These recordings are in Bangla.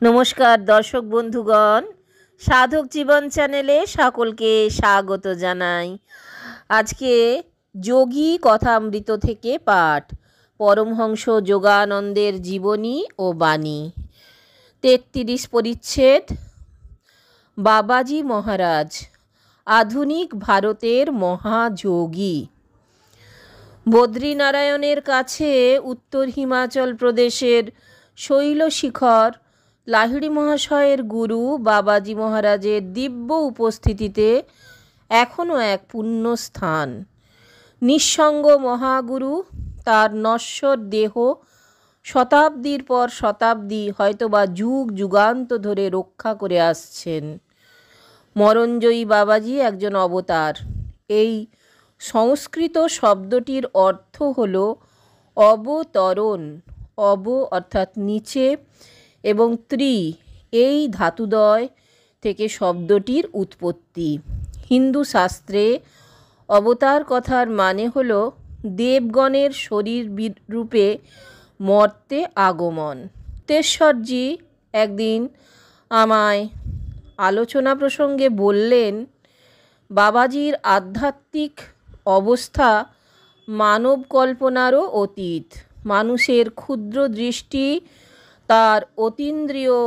নমস্কার দর্শক বন্ধুগণ, সাধক জীবন চ্যানেলে সকলকে স্বাগত জানাই। আজকে যোগী কথামৃত থেকে পাঠ, পরমহংস যোগানন্দের জীবনী ও বাণী, 33 পরিচ্ছেদ। বাবাজি মহারাজ আধুনিক ভারতের মহাযোগী। বদ্রীনারায়ণের কাছে উত্তর হিমাচল প্রদেশের শৈলশিখর লাহিড়ী মহাশয়ের গুরু বাবাজি মহারাজের দিব্য উপস্থিতিতে এখনও এক পুণ্যস্থান। নিঃসঙ্গ মহাগুরু তার নশ্বর দেহ শতাব্দীর পর শতাব্দী, হয়তোবা যুগ যুগান্ত ধরে রক্ষা করে আসছেন। মরণজয়ী বাবাজি একজন অবতার। এই সংস্কৃত শব্দটির অর্থ হল অবতরণ। অব অর্থাৎ নিচে এবং ত্রি এই ধাতুদ্বয় থেকে শব্দটির উৎপত্তি। হিন্দু শাস্ত্রে অবতার কথার মানে হল দেবগণের শরীর রূপে মর্তে আগমন। তেশ্বরজি একদিন আমায় আলোচনা প্রসঙ্গে বললেন, বাবাজির আধ্যাত্মিক অবস্থা মানব কল্পনারও অতীত। মানুষের ক্ষুদ্র দৃষ্টি তার অতীন্দ্রিয়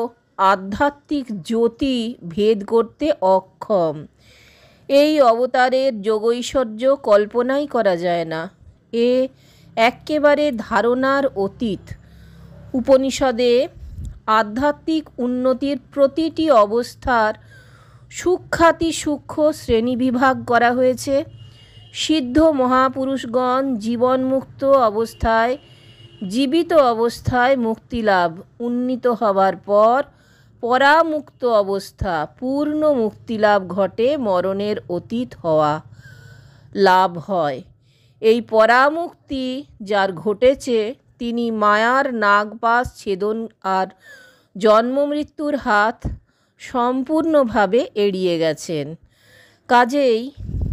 আধ্যাত্মিক জ্যোতি ভেদ করতে অক্ষম। এই অবতারের যোগৈশ্বর্য কল্পনাই করা যায় না। এ এক্কেবারে ধারণার অতীত। উপনিষদে আধ্যাত্মিক উন্নতির প্রতিটি অবস্থার সূক্ষ্মাতি সূক্ষ্ম শ্রেণীবিভাগ করা হয়েছে। সিদ্ধ মহাপুরুষগণ জীবনমুক্ত অবস্থায়, জীবিত অবস্থায় মুক্তিলাভ, উন্নীত হবার পর পরামুক্ত অবস্থা, পূর্ণ মুক্তিলাভ ঘটে। মরণের অতীত হওয়া লাভ হয়। এই পরামুক্তি যার ঘটেছে, তিনি মায়ার নাগপাশ ছেদন আর জন্মমৃত্যুর হাত সম্পূর্ণভাবে এড়িয়ে গেছেন। কাজেই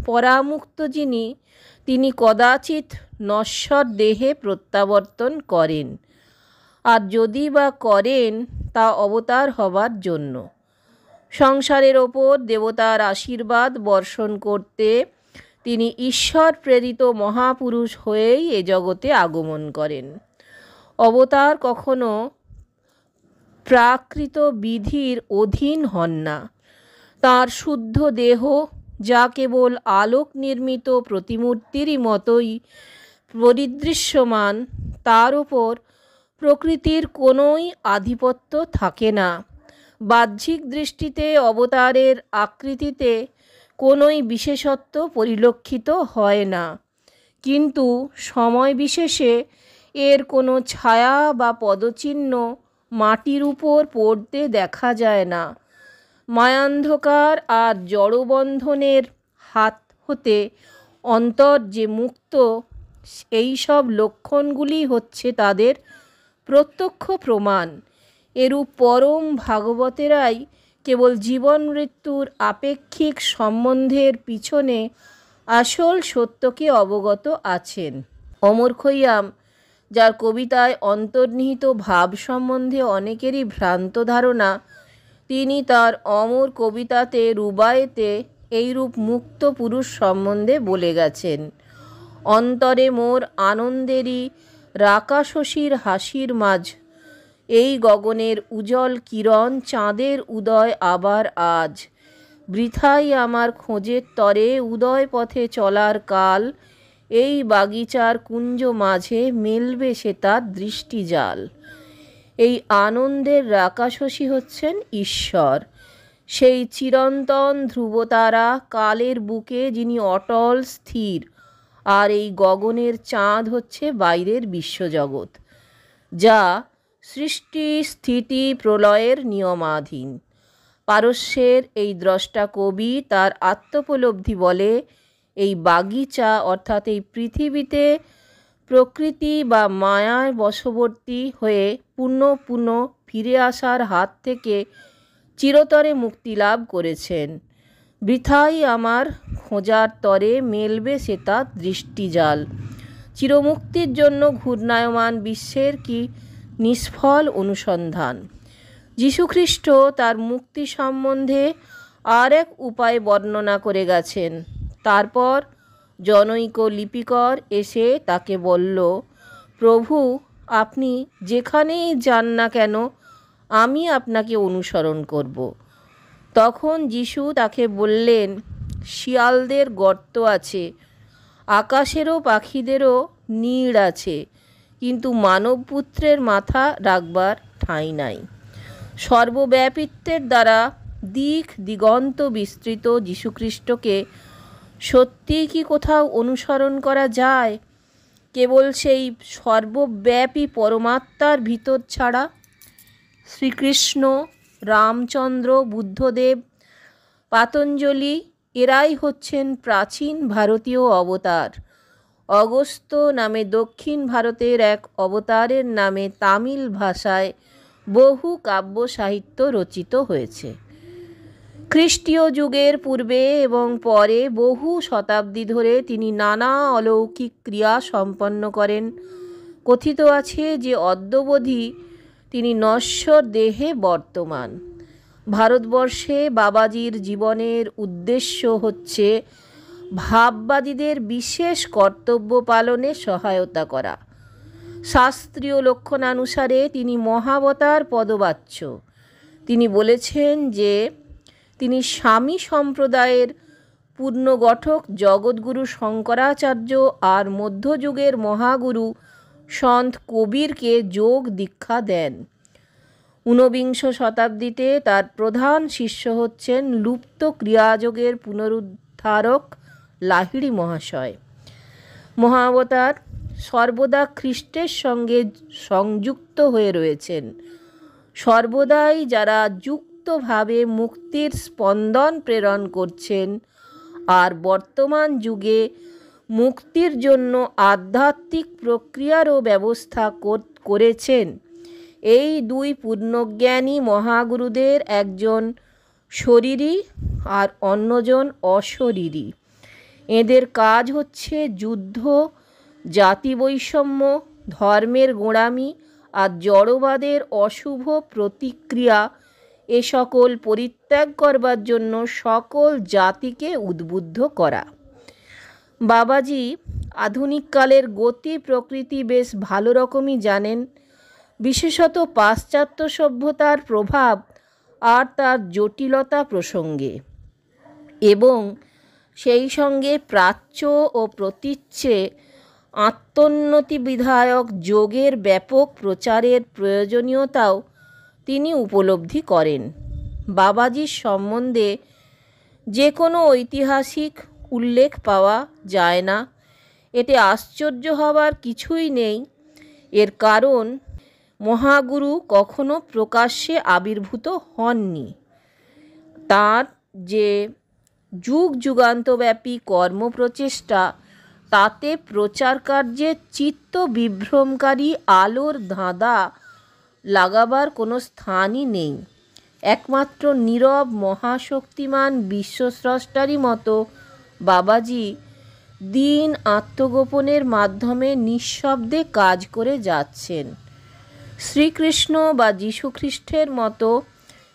পরামুক্ত যিনি, তিনি কদাচিৎ নশ্বর দেহে প্রত্যাবর্তন করেন, আর যদি বা করেন তা অবতার হবার জন্য। সংসারের ওপর দেবতার আশীর্বাদ বর্ষণ করতে তিনি ঈশ্বর প্রেরিত মহাপুরুষ হয়েই এ জগতে আগমন করেন। অবতার কখনো প্রাকৃত বিধির অধীন হন না। তাঁর শুদ্ধ দেহ, যা কেবল আলোক নির্মিত প্রতিমূর্তিরই মতোই পরিদৃশ্যমান, তার ওপর প্রকৃতির কোনোই আধিপত্য থাকে না। বাহ্যিক দৃষ্টিতে অবতারের আকৃতিতে কোনোই বিশেষত্ব পরিলক্ষিত হয় না, কিন্তু সময় বিশেষে এর কোনো ছায়া বা পদচিহ্ন মাটির উপর পড়তে দেখা যায় না। মায়ান্ধকার আর জড়বন্ধনের হাত হতে অন্তর যে মুক্ত, এই সব লক্ষণগুলি হচ্ছে তাদের প্রত্যক্ষ প্রমাণ। এরূপ পরম ভাগবতেরাই কেবল জীবন মৃত্যুর আপেক্ষিক সম্বন্ধের পিছনে আসল সত্যকে অবগত আছেন। অমর খৈয়াম, যার কবিতায় অন্তর্নিহিত ভাব সম্বন্ধে অনেকেরই ভ্রান্ত ধারণা, তিনি তার অমর কবিতাতে রুবায়েতে এইরূপ মুক্ত পুরুষ সম্বন্ধে বলে গেছেন। অন্তরে মোর আনন্দেরই রাকাশশীর হাসির মাঝ, এই গগনের উজ্জ্বল কিরণ চাঁদের উদয় আবার আজ। বৃথাই আমার খোঁজের তরে উদয় পথে চলার কাল, এই বাগিচার কুঞ্জ মাঝে মেলবে সে তার দৃষ্টিজাল। এই আনন্দের রাকাশশী হচ্ছেন ঈশ্বর, সেই চিরন্তন ধ্রুবতারা, কালের বুকে যিনি অটল স্থির। আর এই গগনের চাঁদ হচ্ছে বাইরের বিশ্বজগৎ, যা সৃষ্টি স্থিতি প্রলয়ের নিয়মাধীন। পারস্যের এই দ্রষ্টা কবি তার আত্মোপলব্ধি বলে এই বাগিচা অর্থাৎ এই পৃথিবীতে প্রকৃতি বা মায়ায় বশবর্তী হয়ে পুনঃ পুনঃ ফিরে আসার হাত থেকে চিরতরে মুক্তি লাভ করেছেন। বৃথাই আমার খোঁজার তরে মেলবে সে তার দৃষ্টিজাল। চিরমুক্তির জন্য ঘূর্ণায়মান বিশ্বের কি নিষ্ফল অনুসন্ধান। যীশুখ্রিস্ট তার মুক্তি সম্বন্ধে আর এক উপায় বর্ণনা করে গেছেন। তারপর জনৈক লিপিকর এসে তাকে বলল, প্রভু, আপনি যেখানেই যান না কেন আমি আপনাকে অনুসরণ করব। তখন যীশু তাকে বললেন, শিয়ালদের গর্ত আছে, আকাশেরও পাখিদেরও নীড় আছে, কিন্তু মানবপুত্রের মাথা রাখবার ঠাঁই নাই। সর্বব্যাপিত্বের দ্বারা দিক দিগন্ত বিস্তৃত যীশুখ্রিস্টকে সত্যিই কি কোথাও অনুসরণ করা যায় কেবল সেই সর্বব্যাপী পরমাত্মার ভিতর ছাড়া? শ্রীকৃষ্ণ, রামচন্দ্র, বুদ্ধদেব, পাতঞ্জলি এরাই হচ্ছেন প্রাচীন ভারতীয় অবতার। অগস্ত্য নামে দক্ষিণ ভারতের এক অবতারের নামে তামিল ভাষায় বহু কাব্য সাহিত্য রচিত হয়েছে। খ্রিস্টীয় যুগের পূর্বে এবং পরে বহু শতাব্দী ধরে তিনি নানা অলৌকিক ক্রিয়া সম্পন্ন করেন। কথিত আছে যে অদ্যাবধি তিনি নশ্বর দেহে বর্তমান। ভারতবর্ষে বাবাজির জীবনের উদ্দেশ্য হচ্ছে ভাববাদীদের বিশেষ কর্তব্য পালনে সহায়তা করা। শাস্ত্রীয় লক্ষণানুসারে তিনি মহাবতার পদবাচ্য। তিনি বলেছেন যে তিনি স্বামী সম্প্রদায়ের পূর্ণগঠক জগৎগুরু শঙ্করাচার্য আর মধ্যযুগের মহাগুরু সন্ত কবীরকে যোগ দীক্ষা দেন। ঊনবিংশ শতাব্দীতে তার প্রধান শিষ্য হচ্ছেন লুপ্ত ক্রিয়াযোগের পুনরুদ্ধারক লাহিড়ী মহাশয়। মহাবতার সর্বদা খ্রিস্টের সঙ্গে সংযুক্ত হয়ে রয়েছেন। সর্বদাই যারা যুক্তভাবে মুক্তির স্পন্দন প্রেরণ করছেন আর বর্তমান যুগে মুক্তির জন্য আধ্যাত্মিক প্রক্রিয়ারও ব্যবস্থা করেছেন, এই দুই পূর্ণজ্ঞানী মহাগুরুদের একজন শরীরী আর অন্যজন অশরীরী। এদের কাজ হচ্ছে যুদ্ধ, জাতি বৈষম্য, ধর্মের গোঁড়ামি আর জড়বাদের অশুভ প্রতিক্রিয়া এ সকল পরিত্যাগ করবার জন্য সকল জাতিকে উদ্বুদ্ধ করা। বাবাজি আধুনিককালের গতি প্রকৃতি বেশ ভালো রকমই জানেন, বিশেষত পাশ্চাত্য সভ্যতার প্রভাব আর তার জটিলতা প্রসঙ্গে, এবং সেই সঙ্গে প্রাচ্য ও প্রতীচ্যে আত্মোন্নতি বিধায়ক যোগের ব্যাপক প্রচারের প্রয়োজনীয়তাও তিনি উপলব্ধি করেন। বাবাজির সম্বন্ধে যে কোনো ঐতিহাসিক উল্লেখ পাওয়া যায় না। এতে আশ্চর্য হবার কিছুই নেই। এর কারণ মহাগুরু কখনো প্রকাশ্যে আবির্ভূত হননি। তার যে যুগ যুগান্তব্যাপী কর্মপ্রচেষ্টা, তাতে প্রচার কার্যে চিত্ত বিভ্রমকারী আলোর ধাঁধা লাগাবার কোনো স্থানই নেই। একমাত্র নীরব মহাশক্তিমান বিশ্বস্রষ্টারই মতো বাবাজি দিন আত্মগোপনের মাধ্যমে নিঃশব্দে কাজ করে যাচ্ছেন। শ্রীকৃষ্ণ বা যীশুখ্রিস্টের মতো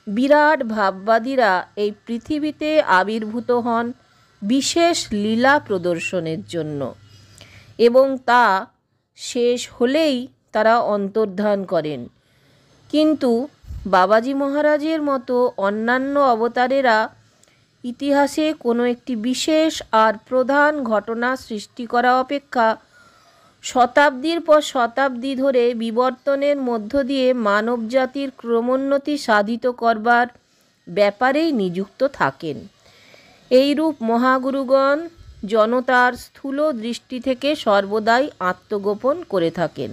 বিরাট ভাববাদীরা এই পৃথিবীতে আবির্ভূত হন বিশেষ লীলা প্রদর্শনের জন্য, এবং তা শেষ হলেই তারা অন্তর্ধান করেন। কিন্তু বাবাজি মহারাজের মতো অন্যান্য অবতারেরা ইতিহাসে কোনো একটি বিশেষ আর প্রধান ঘটনা সৃষ্টি করা অপেক্ষা শতাব্দীর পর শতাব্দী ধরে বিবর্তনের মধ্য দিয়ে মানবজাতির ক্রমোন্নতি সাধিত করবার ব্যাপারেই নিযুক্ত থাকেন। এইরূপ মহাগুরুগণ জনতার স্থূল দৃষ্টি থেকে সর্বদাই আত্মগোপন করে থাকেন,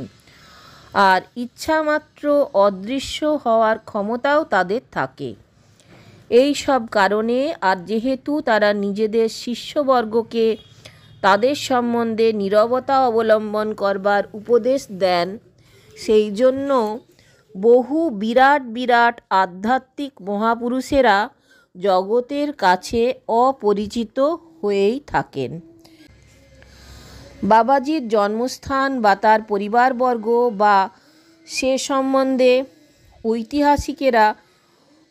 আর ইচ্ছামাত্র অদৃশ্য হওয়ার ক্ষমতাও তাদের থাকে। এই সব কারণে, আর যেহেতু তারা নিজেদের শিষ্যবর্গকে তাদের সম্বন্ধে নীরবতা অবলম্বন করবার উপদেশ দেন, সেই জন্য বহু বিরাট বিরাট আধ্যাত্মিক মহাপুরুষেরা জগতের কাছে অপরিচিত হয়েই থাকেন। বাবাজির জন্মস্থান বা তার পরিবারবর্গ বা সে সম্বন্ধে ঐতিহাসিকেরা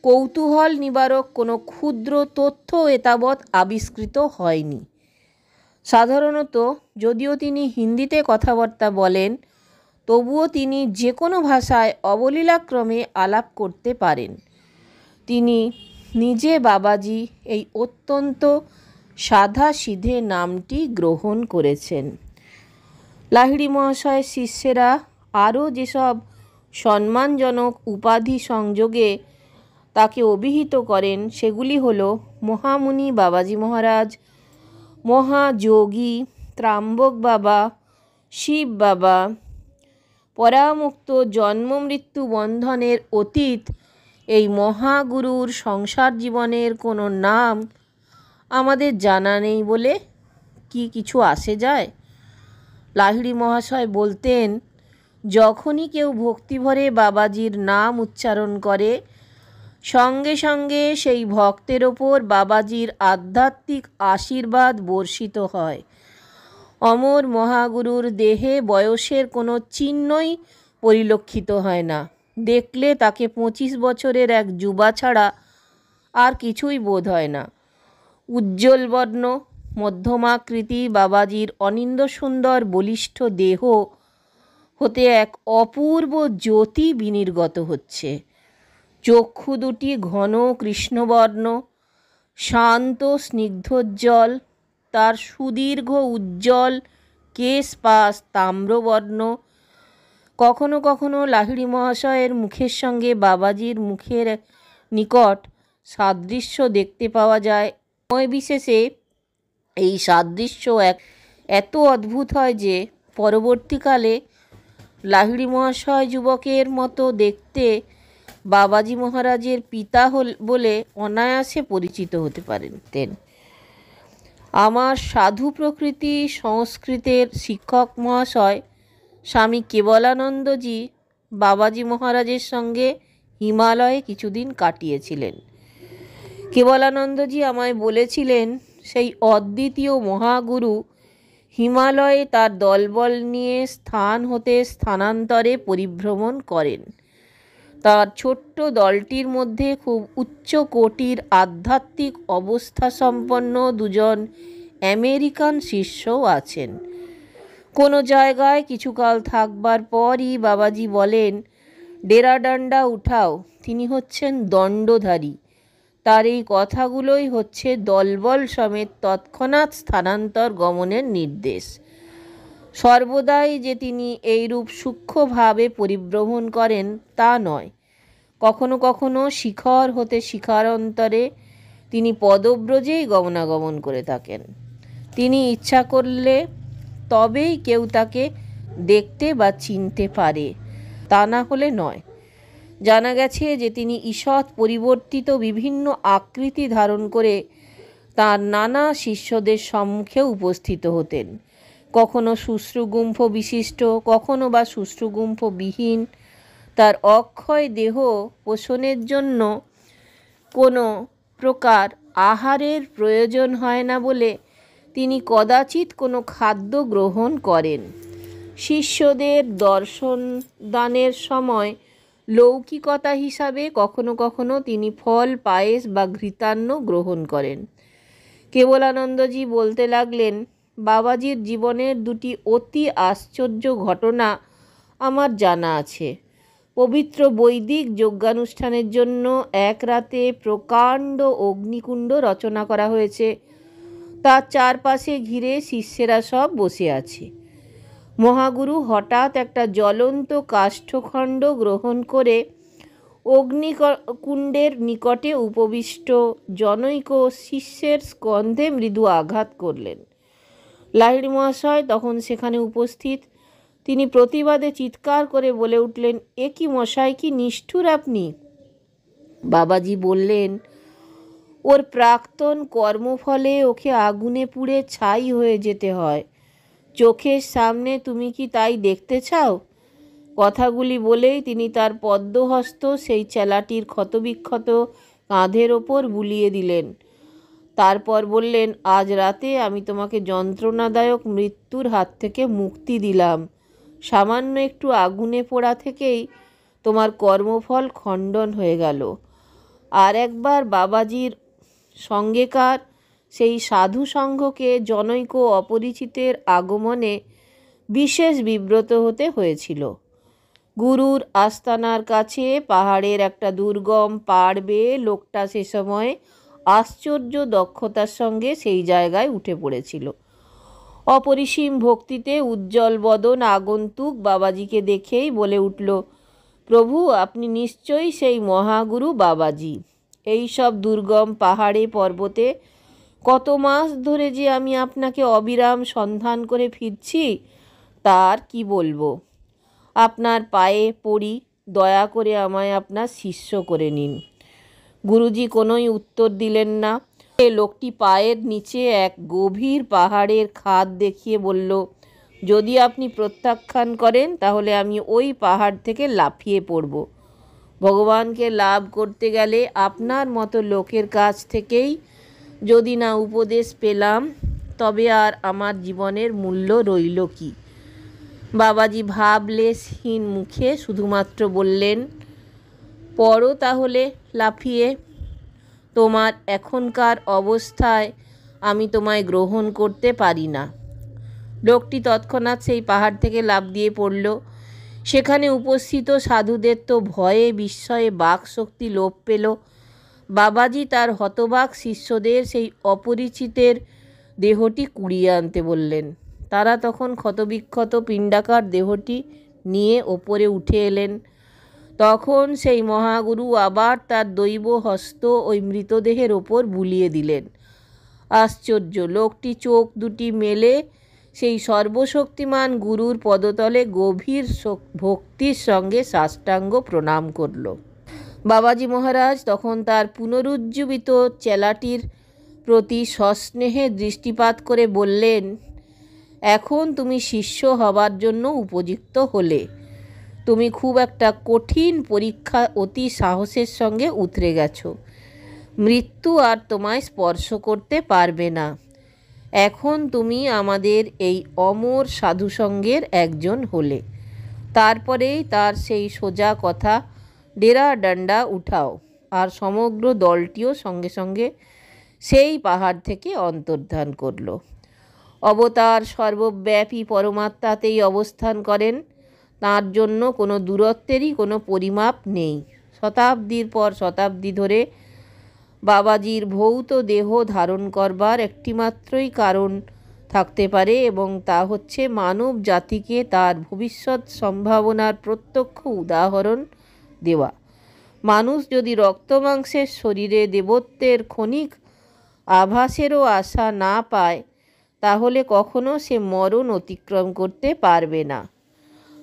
কৌতূহল নিবারক কোনো ক্ষুদ্র তথ্য এতাবৎ আবিষ্কৃত হয়নি। সাধারণত যদিও তিনি হিন্দিতে কথাবার্তা বলেন, তবুও তিনি যে কোনো ভাষায় অবলীলাক্রমে আলাপ করতে পারেন। তিনি নিজে বাবাজি এই অত্যন্ত সাধাসিধে নামটি গ্রহণ করেছেন। লাহিড়ী মহাশয়ের শিষ্যেরা আরও যেসব সম্মানজনক উপাধি সংযোগে তাকে অভিহিত করেন সেগুলি হল মহামুনি বাবাজি মহারাজ, মহাযোগী, ত্রাম্বক বাবা, শিব বাবা। পরামুক্ত জন্ম মৃত্যু বন্ধনের অতীত এই মহাগুরুর সংসার জীবনের কোনো নাম আমাদের জানা নেই বলে কি কিছু আসে যায়? লাহিড়ী মহাশয় বলতেন, যখনই কেউ ভক্তিভরে বাবাজির নাম উচ্চারণ করে, সঙ্গে সঙ্গে সেই ভক্তের ওপর বাবাজির আধ্যাত্মিক আশীর্বাদ বর্ষিত হয়। অমর মহাগুরুর দেহে বয়সের কোনো চিহ্নই পরিলক্ষিত হয় না। দেখলে তাকে 25 বছরের এক যুবা ছাড়া আর কিছুই বোধ হয় না। উজ্জ্বল বর্ণ, মধ্যমাকৃতি বাবাজির অনিন্দ সুন্দর বলিষ্ঠ দেহ হতে এক অপূর্ব জ্যোতি বিনির্গত হচ্ছে। চক্ষু দুটি ঘন কৃষ্ণবর্ণ, শান্ত স্নিগ্ধোজ্জ্বল। তার সুদীর্ঘ উজ্জ্বল কেশপাশ তাম্রবর্ণ। কখনো কখনো লাহিড়ী মহাশয়ের মুখের সঙ্গে বাবাজির মুখের নিকট সাদৃশ্য দেখতে পাওয়া যায়। সময় বিশেষে এই সাদৃশ্য এত অদ্ভুত হয় যে পরবর্তীকালে লাহিড়ী মহাশয় যুবকের মতো দেখতে বাবাজি মহারাজের পিতা বলে অনায়াসে পরিচিত হতে পারতেন। আমার সাধু প্রকৃতি সংস্কৃতের শিক্ষক মহাশয় স্বামী কেবলানন্দজি বাবাজি মহারাজের সঙ্গে হিমালয়ে কিছুদিন কাটিয়েছিলেন। কেবলানন্দজি আমায় বলেছিলেন, সেই অদ্বিতীয় মহাগুরু হিমালয়ে তার দলবল নিয়ে স্থান হতে স্থানান্তরে পরিভ্রমণ করেন। তার ছোট্ট দলটির মধ্যে খুব উচ্চ কোটির আধ্যাত্মিক অবস্থা সম্পন্ন দুজন আমেরিকান শিষ্যও আছেন। কোনো জায়গায় কিছুকাল থাকবার পরই বাবাজি বলেন, ডেরাডান্ডা উঠাও, তিনি হচ্ছেন দণ্ডধারী। তার এই কথাগুলোই হচ্ছে দলবল সমেত তৎক্ষণাৎ স্থানান্তর গমনের নির্দেশ। সর্বদাই যে তিনি এইরূপ সূক্ষ্মভাবে পরিভ্রমণ করেন তা নয়। কখনো কখনো শিখর হতে শিখরান্তরে তিনি পদব্রজেই গমনাগমন করে থাকেন। তিনি ইচ্ছা করলে তবেই কেউ তাকে দেখতে বা চিনতে পারে, তা না হলে নয়। জানা গেছে যে তিনি ঈষৎ পরিবর্তিত বিভিন্ন আকৃতি ধারণ করে তার নানা শিষ্যদের সম্মুখে উপস্থিত হতেন। কখনো শুশ্রুগুম্ফ বিশিষ্ট, কখনো বা শুশ্রুগুম্ফ বিহীন। তার অক্ষয় দেহ পোষণের জন্য কোনো প্রকার আহারের প্রয়োজন হয় না বলে তিনি কদাচিৎ কোনো খাদ্য গ্রহণ করেন। শিষ্যদের দর্শন দানের সময় লৌকিকতা হিসাবে কখনো কখনো তিনি ফল, পায়েস বা ঘৃতান্ন গ্রহণ করেন। কেবলানন্দজি বলতে লাগলেন, বাবাজির জীবনের দুটি অতি আশ্চর্য ঘটনা আমার জানা আছে। পবিত্র বৈদিক যজ্ঞানুষ্ঠানের জন্য এক রাতে প্রকাণ্ড অগ্নিকুণ্ড রচনা করা হয়েছে। তার চারপাশে ঘিরে শিষ্যেরা সব বসে আছে। মহাগুরু হঠাৎ একটা জ্বলন্ত কাষ্ঠখণ্ড গ্রহণ করে অগ্নিকুণ্ডের নিকটে উপবিষ্ট জনৈক শিষ্যের স্কন্ধে মৃদু আঘাত করলেন। লাহিড়ী মহাশয় তখন সেখানে উপস্থিত। তিনি প্রতিবাদে চিৎকার করে বলে উঠলেন, এ কি মশাই, কি নিষ্ঠুর আপনি! বাবাজি বললেন, ওর প্রাক্তন কর্মফলে ওকে আগুনে পুড়ে ছাই হয়ে যেতে হয়। চোখের সামনে তুমি কি তাই দেখতে চাও? কথাগুলি বলেই তিনি তার পদ্মহস্ত সেই চেলাটির ক্ষতবিক্ষত কাঁধের ওপর বুলিয়ে দিলেন। তারপর বললেন, আজ রাতে আমি তোমাকে যন্ত্রণাদায়ক মৃত্যুর হাত থেকে মুক্তি দিলাম। সামান্য একটু আগুনে পোড়া থেকেই তোমার কর্মফল খণ্ডন হয়ে গেল। আর একবার বাবাজির সঙ্গেকার সেই সাধু সঙ্ঘকে জনৈক অপরিচিতের আগমনে বিশেষ বিব্রত হতে হয়েছিল। গুরুর আস্তানার কাছে পাহাড়ের একটা দুর্গম পাড় বেয়ে লোকটা সে সময় আশ্চর্য দক্ষতার সঙ্গে সেই জায়গায় উঠে পড়েছিল। অপরিসীম ভক্তিতে উজ্জ্বল বদন আগন্তুক বাবাজিকে দেখেই বলে উঠল, প্রভু, আপনি নিশ্চয়ই সেই মহাগুরু বাবাজি। এই সব দুর্গম পাহাড়ে পর্বতে কত মাস ধরে যে আমি আপনাকে অবিরাম সন্ধান করে ফিরছি, তার কি বলবো। আপনার পায়ে পড়ি, দয়া করে আমায় আপনার শিষ্য করে নিন। গুরুজি কোনোই উত্তর দিলেন না। লোকটি পায়ের নিচে এক গভীর পাহাড়ের খাদ দেখিয়ে বলল, যদি আপনি প্রত্যাখ্যান করেন তাহলে আমি ওই পাহাড় থেকে লাফিয়ে পড়ব। ভগবানকে লাভ করতে গেলে আপনার মতো লোকের কাছ থেকেই যদি না উপদেশ পেলাম, তবে আর আমার জীবনের মূল্য রইল কি। বাবাজি ভাবলেশহীন মুখে শুধুমাত্র বললেন, পড়ো তাহলে লাফিয়ে। তোমার এখনকার অবস্থায় আমি তোমায় গ্রহণ করতে পারি না। লোকটি তৎক্ষণাৎ সেই পাহাড় থেকে লাফ দিয়ে পড়ল। সেখানে উপস্থিত সাধুদের তো ভয়ে বিস্ময়ে বাকশক্তি লোপ পেল। বাবাজি তার হতবাক শিষ্যদের সেই অপরিচিতের দেহটি কুড়িয়ে আনতে বললেন। তারা তখন ক্ষতবিক্ষত পিণ্ডাকার দেহটি নিয়ে ওপরে উঠে এলেন। তখন সেই মহাগুরু আবার তার দৈব হস্ত ওই মৃতদেহের ওপর বুলিয়ে দিলেন। আশ্চর্য! লোকটি চোখ দুটি মেলে সেই সর্বশক্তিমান গুরুর পদতলে গভীর ভক্তির সঙ্গে সাষ্টাঙ্গ প্রণাম করল। বাবাজি মহারাজ তখন তার পুনরুজ্জীবিত চেলাটির প্রতি সস্নেহে দৃষ্টিপাত করে বললেন, এখন তুমি শিষ্য হবার জন্য উপযুক্ত হলে। তুমি খুব একটা কঠিন পরীক্ষা অতি সাহসের সঙ্গে উতরে গেছো। মৃত্যু আর তোমায় স্পর্শ করতে পারবে না। এখন তুমি আমাদের এই অমর সাধুসঙ্গের একজন হলে। তারপরেই তার সেই সোজা কথা, ডেরা ডান্ডা উঠাও। আর সমগ্র দলটিও সঙ্গে সঙ্গে সেই পাহাড় থেকে অন্তর্ধান করল। অবতার সর্বব্যাপী পরমাত্মাতেই অবস্থান করেন। তার জন্য কোনো দূরত্বেরই কোনো পরিমাপ নেই। শতাব্দীর পর শতাব্দী ধরে বাবাজির ভৌত দেহ ধারণ করবার একটিমাত্রই কারণ থাকতে পারে, এবং তা হচ্ছে মানব জাতিকে তার ভবিষ্যৎ সম্ভাবনার প্রত্যক্ষ উদাহরণ দেওয়া। মানুষ যদি রক্তমাংসের শরীরে দেবত্বের ক্ষণিক আভাসেরও আশা না পায়, তাহলে কখনো সে মরণ অতিক্রম করতে পারবে না।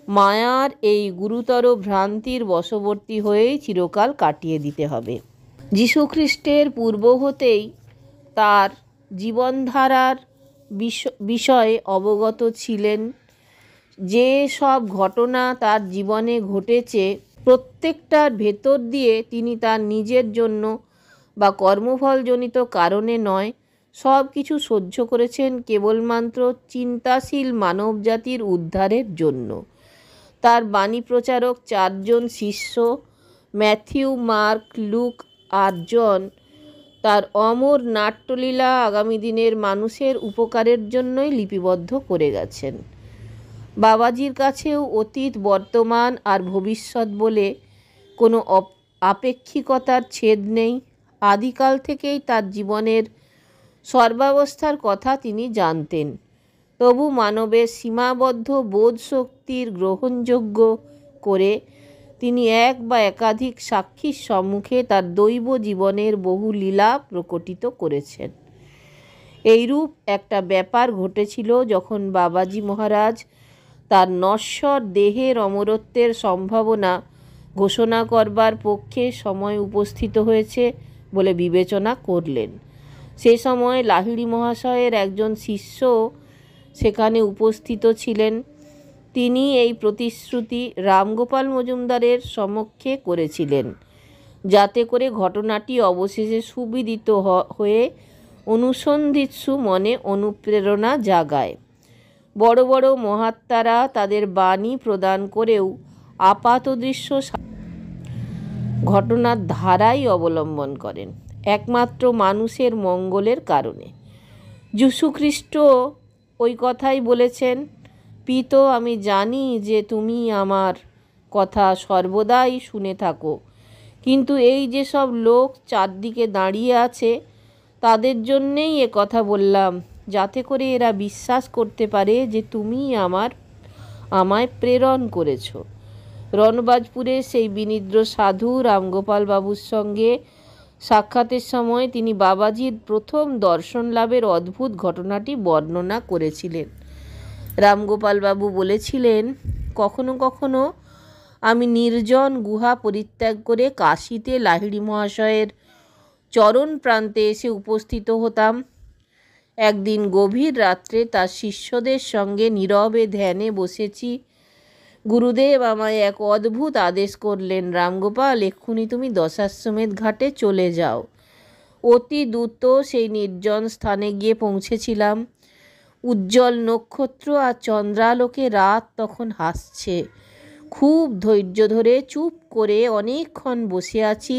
মায়ার এই গুরুতর ভ্রান্তির বশবর্তী হয়েই চিরকাল কাটিয়ে দিতে হবে। যীশুখ্রিস্টের পূর্ব হতেই তার জীবনধারার বিষয়ে অবগত ছিলেন। যে সব ঘটনা তার জীবনে ঘটেছে, প্রত্যেকটার ভেতর দিয়ে তিনি তার নিজের জন্য বা কর্মফলজনিত কারণে নয়, সব কিছু সহ্য করেছেন কেবলমাত্র চিন্তাশীল মানবজাতির উদ্ধারের জন্য। তার বাণী প্রচারক 4 জন শিষ্য, ম্যাথিউ, মার্ক, লুক আর জন, তার অমর নাট্যলীলা আগামী দিনের মানুষের উপকারের জন্যই লিপিবদ্ধ করে গেছেন। বাবাজির কাছেও অতীত, বর্তমান আর ভবিষ্যৎ বলে কোনো আপেক্ষিকতার ছেদ নেই। আদিকাল থেকেই তার জীবনের সর্বাবস্থার কথা তিনি জানতেন। তবু মানবের সীমাবদ্ধ বোধশক্তির গ্রহণযোগ্য করে তিনি এক বা একাধিক সাক্ষীর সম্মুখে তার দৈব জীবনের বহু লীলা প্রকটিত করেছেন। এইরূপ একটা ব্যাপার ঘটেছিল যখন বাবাজি মহারাজ তার নশ্বর দেহের অমরত্বের সম্ভাবনা ঘোষণা করবার পক্ষে সময় উপস্থিত হয়েছে বলে বিবেচনা করলেন। সে সময় লাহিড়ী মহাশয়ের একজন শিষ্য সেখানে উপস্থিত ছিলেন। তিনি এই প্রতিশ্রুতি রামগোপাল মজুমদারের সমক্ষে করেছিলেন, যাতে করে ঘটনাটি অবশেষে সুবিদিত হয়ে অনুসন্ধিৎসু মনে অনুপ্রেরণা জাগায়। বড় বড় মহাত্মারা তাদের বাণী প্রদান করেও আপাতদৃশ্য ঘটনার ধারাই অবলম্বন করেন একমাত্র মানুষের মঙ্গলের কারণে। যীশুখ্রিস্ট ওই কথাই বলেছেন, পিত, আমি জানি যে তুমি আমার কথা সর্বদাই শুনে থাকো, কিন্তু এই যেসব লোক চারদিকে দাঁড়িয়ে আছে তাদের জন্যেই এ কথা বললাম, যাতে করে এরা বিশ্বাস করতে পারে যে তুমি আমায় প্রেরণ করেছ। রণবাজপুরের সেই বিনিদ্র সাধু রামগোপাল বাবুর সঙ্গে সাক্ষাতের সময় তিনি বাবাজির প্রথম দর্শন লাভের অদ্ভুত ঘটনাটি বর্ণনা করেছিলেন। রামগোপাল বাবু বলেছিলেন, কখনো কখনো আমি নির্জন গুহা পরিত্যাগ করে কাশীতে লাহিড়ী মহাশয়ের চরণ প্রান্তে এসে উপস্থিত হতাম। একদিন গভীর রাত্রে তার শিষ্যদের সঙ্গে নীরবে ধ্যানে বসেছি। গুরুদেব আমায় এক অদ্ভুত আদেশ করলেন, রামগোপাল, এক্ষুনি তুমি দশাশ্বমেধ ঘাটে চলে যাও। অতি দ্রুত সেই নির্জন স্থানে গিয়ে পৌঁছেছিলাম। উজ্জ্বল নক্ষত্র আর চন্দ্রালোকে রাত তখন হাসছে। খুব ধৈর্য ধরে চুপ করে অনেকক্ষণ বসে আছি।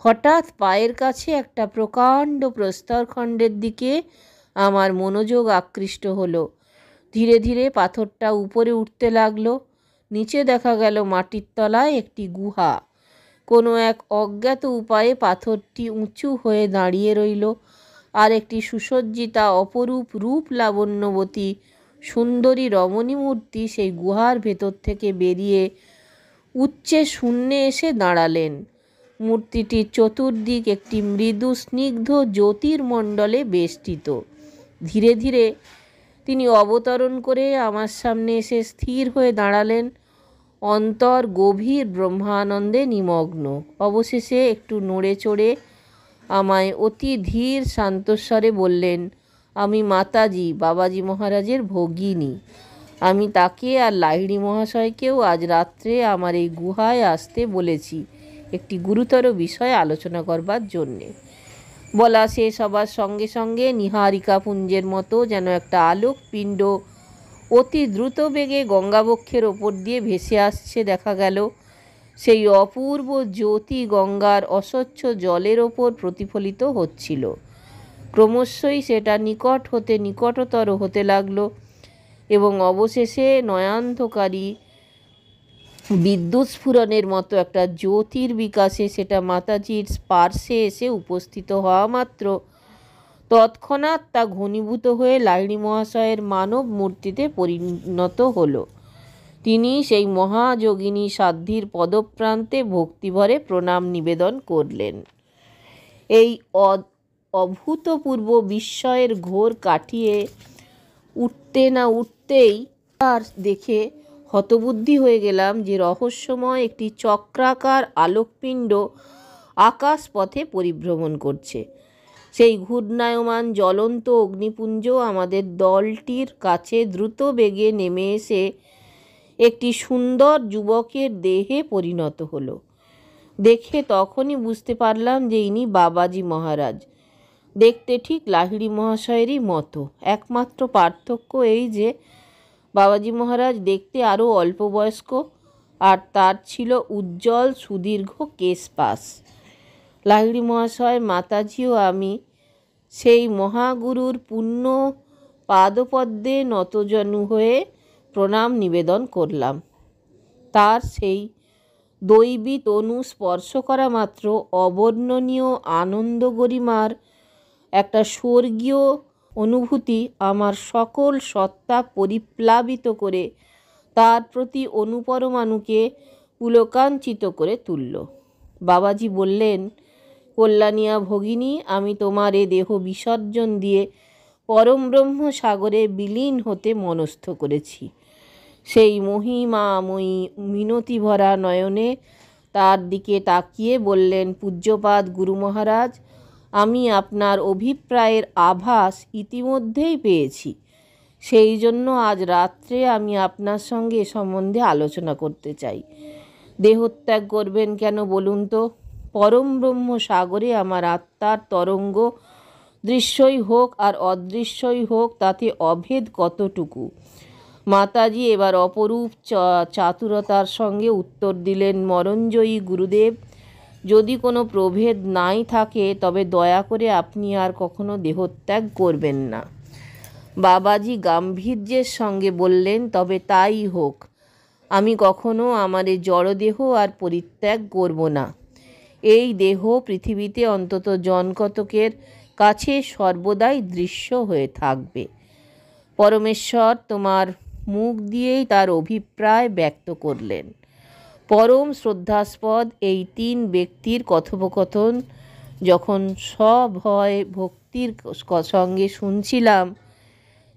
হঠাৎ পায়ের কাছে একটা প্রকাণ্ড প্রস্তরখণ্ডের দিকে আমার মনোযোগ আকৃষ্ট হলো। ধীরে ধীরে পাথরটা উপরে উঠতে লাগলো। নিচে দেখা গেল মাটির তলায় একটি গুহা। কোনো এক অজ্ঞাত উপায়ে পাথরটি উঁচু হয়ে দাঁড়িয়ে রইল, আর একটি সুসজ্জিতা অপরূপ রূপ লাবণ্যবতী সুন্দরী রমণী মূর্তি সেই গুহার ভেতর থেকে বেরিয়ে উচ্চে শূন্যে এসে দাঁড়ালেন। মূর্তিটির চতুর্দিক একটি মৃদু স্নিগ্ধ জ্যোতির্মণ্ডলে বেষ্টিত। ধীরে ধীরে তিনি অবতরণ করে আমার সামনে এসে স্থির হয়ে দাঁড়ালেন, অন্তর গভীর ব্রহ্মানন্দে নিমগ্ন। অবশেষে একটু নড়ে চড়ে আমায় অতি ধীর শান্তস্বরে বললেন, আমি মাতাজি, বাবাজি মহারাজের ভগিনী। আমি তাকে আর লাহিড়ী মহাশয়কেও আজ রাত্রে আমার এই গুহায় আসতে বলেছি একটি গুরুতর বিষয় আলোচনা করবার জন্যে। বলা শেষ হবার সঙ্গে সঙ্গে নীহারিকা পুঞ্জের মতো যেন একটা আলোক পিণ্ড অতি দ্রুত বেগে গঙ্গাবক্ষের ওপর দিয়ে ভেসে আসছে দেখা গেল। সেই অপূর্ব জ্যোতি গঙ্গার অস্বচ্ছ জলের ওপর প্রতিফলিত হচ্ছিল। ক্রমশই সেটা নিকট হতে নিকটতর হতে লাগলো এবং অবশেষে নয়ান্ধকারী বিদ্যুৎ স্ফুরণের মতো একটা জ্যোতির বিকাশে সেটা মাতাজির স্পার্শে এসে উপস্থিত হওয়া মাত্র তৎক্ষণাৎ তা ঘনীভূত হয়ে লাহিড়ী মহাশয়ের মানব মূর্তিতে পরিণত হলো। তিনি সেই মহাযোগিনী সাধ্বীর পদপ্রান্তে ভক্তিভরে প্রণাম নিবেদন করলেন। এই অভূতপূর্ব বিস্ময়ের ঘোর কাটিয়ে উঠতে না উঠতেই আর দেখে হতবুদ্ধি হয়ে গেলাম যে রহস্যময় একটি চক্রাকার আলোকপিণ্ড আকাশপথে পরিভ্রমণ করছে। সেই ঘূর্ণায়মান জ্বলন্ত অগ্নিপুঞ্জ আমাদের দলটির কাছে দ্রুত বেগে নেমে এসে একটি সুন্দর যুবকের দেহে পরিণত হলো। দেখে তখনই বুঝতে পারলাম যে ইনি বাবাজি মহারাজ। দেখতে ঠিক লাহিড়ী মহাশয়েরই মতো, একমাত্র পার্থক্য এই যে বাবাজি মহারাজ দেখতে আরও অল্প বয়স্ক, আর তার ছিল উজ্জ্বল সুদীর্ঘ কেশপাশ। লাহিড়ী মহাশয়, মাতাজি ও আমি সেই মহাগুরুর পুণ্য পাদপদ্মে নতজানু হয়ে প্রণাম নিবেদন করলাম। তার সেই দৈবী তনু স্পর্শ করা মাত্র অবর্ণনীয় আনন্দ গরিমার একটা স্বর্গীয় অনুভূতি আমার সকল সত্তা পরিপ্লাবিত করে তার প্রতি অনুপরমাণুকে পুলকাঞ্চিত করে তুলল। বাবাজি বললেন, কল্যাণিয়া ভগিনী, আমি তোমার এ দেহ বিসর্জন দিয়ে পরমব্রহ্ম সাগরে বিলীন হতে মনস্থ করেছি। সেই মহিমাময়ী মিনতি ভরা নয়নে তার দিকে তাকিয়ে বললেন, পূজ্যপাদ গুরু মহারাজ, আমি আপনার অভিপ্রায়ের আভাস ইতিমধ্যেই পেয়েছি। সেই জন্য আজ রাত্রে আমি আপনার সঙ্গে এ সম্বন্ধে আলোচনা করতে চাই। দেহত্যাগ করবেন কেন বলুন তো? পরম ব্রহ্ম সাগরে আমার আত্মার তরঙ্গ দৃশ্যই হোক আর অদৃশ্যই হোক, তাতে অভেদ কতটুকু? মাতাজি এবার অপরূপ চাতুরতার সঙ্গে উত্তর দিলেন, মরণজয়ী গুরুদেব, যদি কোনো প্রভেদ নাই থাকে তবে দয়া করে আপনি আর কখনো দেহত্যাগ করবেন না। বাবাজি গাম্ভীর্যের সঙ্গে বললেন, তবে তাই হোক, আমি কখনো আমার এই জড়দেহ আর পরিত্যাগ করব না। এই দেহ পৃথিবীতে অন্তত জনকতকের কাছে সর্বদাই দৃশ্য হয়ে থাকবে। পরমেশ্বর তোমার মুখ দিয়েই তার অভিপ্রায় ব্যক্ত করলেন। পরম শ্রদ্ধাস্পদ এই তিন ব্যক্তির কথোপকথন যখন সভয় ভক্তির সঙ্গে শুনছিলাম,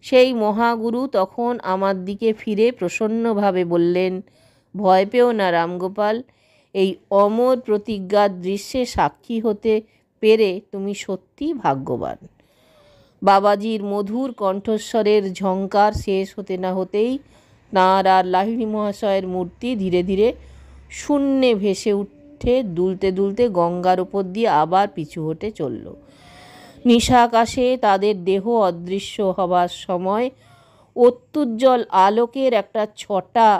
সেই মহাগুরু তখন আমার দিকে ফিরে প্রসন্নভাবে বললেন, ভয় পেও না রামগোপাল, এই অমর প্রতিজ্ঞার দৃশ্যে সাক্ষী হতে পেরে তুমি সত্যি ভাগ্যবান। বাবাজির মধুর কণ্ঠস্বরের ঝঙ্কার শেষ হতে না হতেই তাঁর আর লাহিড়ী মহাশয়ের মূর্তি ধীরে ধীরে শূন্যে ভেসে উঠে দুলতে দুলতে গঙ্গার ওপর দিয়ে আবার পিছু হটে চলল। নিশাকাশে তাদের দেহ অদৃশ্য হবার সময় অত্যুজ্জ্বল আলোকের একটা ছটা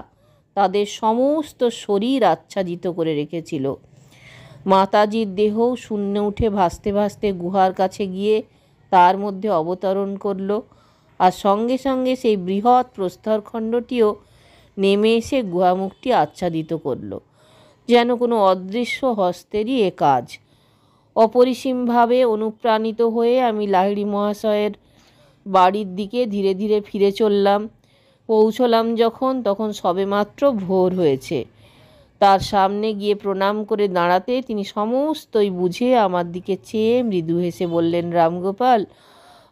তাদের সমস্ত শরীর আচ্ছাদিত করে রেখেছিল। মাতাজির দেহও শূন্যে উঠে ভাসতে ভাসতে গুহার কাছে গিয়ে তার মধ্যে অবতরণ করল, আর সঙ্গে সঙ্গে সেই বৃহৎ প্রস্তরখণ্ডটিও নেমে এসে গুহামুখটি আচ্ছাদিত করল, যেন কোনো অদৃশ্য হস্তেরই এ কাজ। অপরিসীমভাবে অনুপ্রাণিত হয়ে আমি লাহিড়ী মহাশয়ের বাড়ির দিকে ধীরে ধীরে ফিরে চললাম। পৌঁছলাম যখন, তখন সবেমাত্র ভোর হয়েছে। তার সামনে গিয়ে প্রণাম করে দাঁড়াতে তিনি সমস্তই বুঝে আমার দিকে চেয়ে মৃদু হেসে বললেন, রামগোপাল,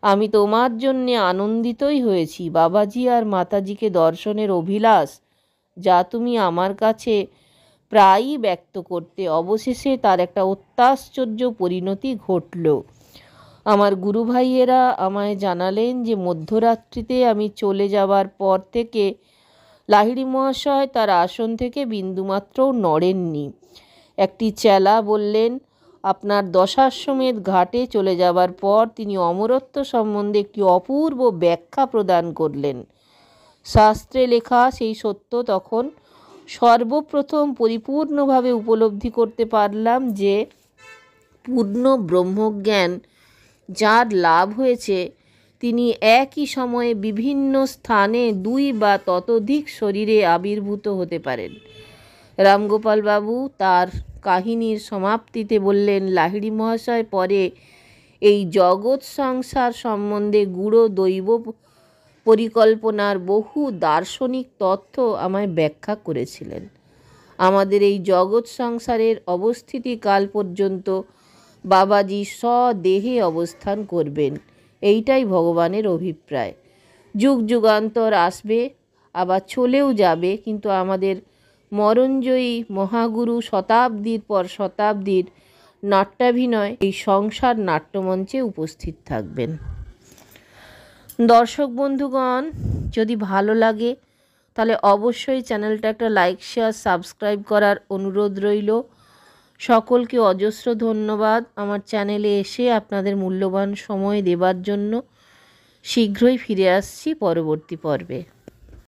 আমি তোমার জন্যে আনন্দিতই হয়েছি। বাবাজি আর মাতাজিকে দর্শনের অভিলাষ যা তুমি আমার কাছে প্রায়ই ব্যক্ত করতে, অবশেষে তার একটা অত্যাশ্চর্য পরিণতি ঘটল। আমার গুরু ভাইয়েরা আমায় জানালেন যে মধ্যরাত্রিতে আমি চলে যাবার পর থেকে লাহিড়ী মহাশয় তার আসন থেকে বিন্দুমাত্রও নড়েননি। একটি চেলা বললেন, আপনার দশাশ্বমেধ ঘাটে চলে যাবার পর তিনি অমরত্ব সম্বন্ধে একটি অপূর্ব ব্যাখ্যা প্রদান করলেন। শাস্ত্রে লেখা সেই সত্য তখন সর্বপ্রথম পরিপূর্ণভাবে উপলব্ধি করতে পারলাম যে পূর্ণ ব্রহ্মজ্ঞান যার লাভ হয়েছে তিনি একই সময়ে বিভিন্ন স্থানে দুই বা ততোধিক শরীরে আবির্ভূত হতে পারেন। রামগোপাল বাবু তার কাহিনীর সমাপ্তিতে বললেন, লাহিড়ী মহাশয় পরে এই জগৎ সংসার সম্বন্ধে গূঢ় দৈব পরিকল্পনার বহু দার্শনিক তথ্য আমায় ব্যাখ্যা করেছিলেন। আমাদের এই জগৎ সংসারের অবস্থিতিকাল পর্যন্ত বাবাজি স্বদেহে অবস্থান করবেন, এইটাই ভগবানের অভিপ্রায়। যুগ যুগান্তর আসবে, আবার চলেও যাবে, কিন্তু আমাদের মরণজয়ী মহাগুরু শতাব্দীর পর শতাব্দীর নাট্যাভিনয় এই সংসার নাট্যমঞ্চে উপস্থিত থাকবেন। দর্শক বন্ধুগণ, যদি ভালো লাগে তাহলে অবশ্যই চ্যানেলটা একটা লাইক, শেয়ার, সাবস্ক্রাইব করার অনুরোধ রইল। সকলকে অজস্র ধন্যবাদ আমার চ্যানেলে এসে আপনাদের মূল্যবান সময় দেবার জন্য। শীঘ্রই ফিরে আসছি পরবর্তী পর্বে।